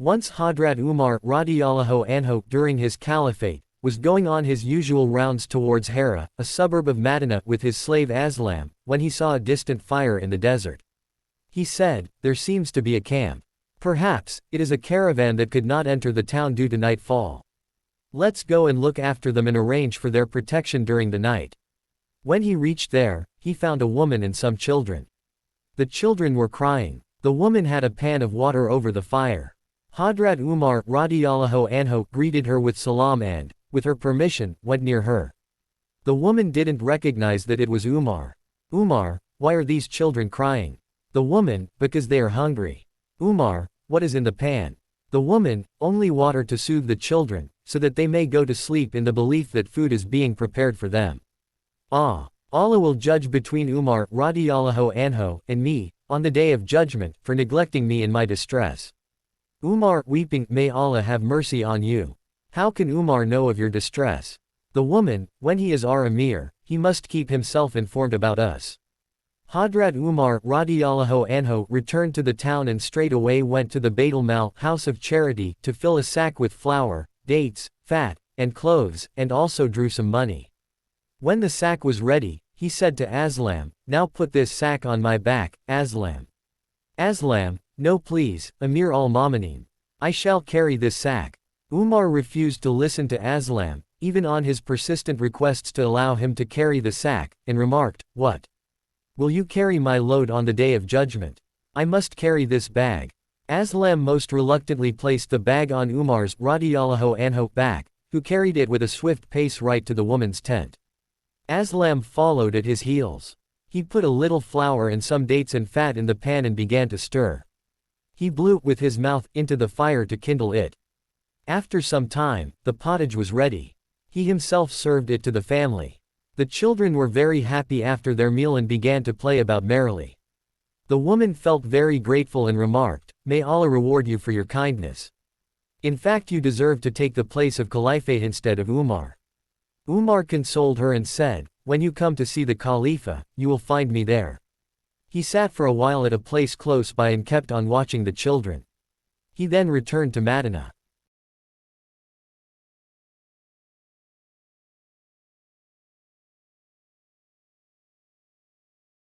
Once Hazrat Umar radiallahu anhu during his caliphate, was going on his usual rounds towards Hira, a suburb of Medina, with his slave Aslam, when he saw a distant fire in the desert. He said, "There seems to be a camp. Perhaps, it is a caravan that could not enter the town due to nightfall. Let's go and look after them and arrange for their protection during the night." When he reached there, he found a woman and some children. The children were crying. The woman had a pan of water over the fire. Hazrat Umar radiallahu anhu greeted her with salam and, with her permission, went near her. The woman didn't recognize that it was Umar. "Umar, why are these children crying?" The woman, "Because they are hungry." "Umar, what is in the pan?" The woman, "Only water to soothe the children, so that they may go to sleep in the belief that food is being prepared for them. Allah will judge between Umar radiallahu anhu and me, on the day of judgment, for neglecting me in my distress." Umar, weeping, "May Allah have mercy on you. How can Umar know of your distress?" The woman, "When he is our emir, he must keep himself informed about us." Hazrat Umar radiallahu anhu returned to the town and straight away went to the Bait al-Mal, house of charity, to fill a sack with flour, dates, fat, and clothes, and also drew some money. When the sack was ready, he said to Aslam, "Now put this sack on my back, Aslam." Aslam, "No please, Amir al-Mu'minin. I shall carry this sack." Umar refused to listen to Aslam, even on his persistent requests to allow him to carry the sack, and remarked, "What? Will you carry my load on the day of judgment? I must carry this bag." Aslam most reluctantly placed the bag on Umar's radiallahu anhu back, who carried it with a swift pace right to the woman's tent. Aslam followed at his heels. He put a little flour and some dates and fat in the pan and began to stir. He blew with his mouth into the fire to kindle it. After some time, the pottage was ready. He himself served it to the family. The children were very happy after their meal and began to play about merrily. The woman felt very grateful and remarked, "May Allah reward you for your kindness. In fact, you deserve to take the place of Caliphate instead of Umar." Umar consoled her and said, "When you come to see the Khalifa, you will find me there." He sat for a while at a place close by and kept on watching the children. He then returned to Medina.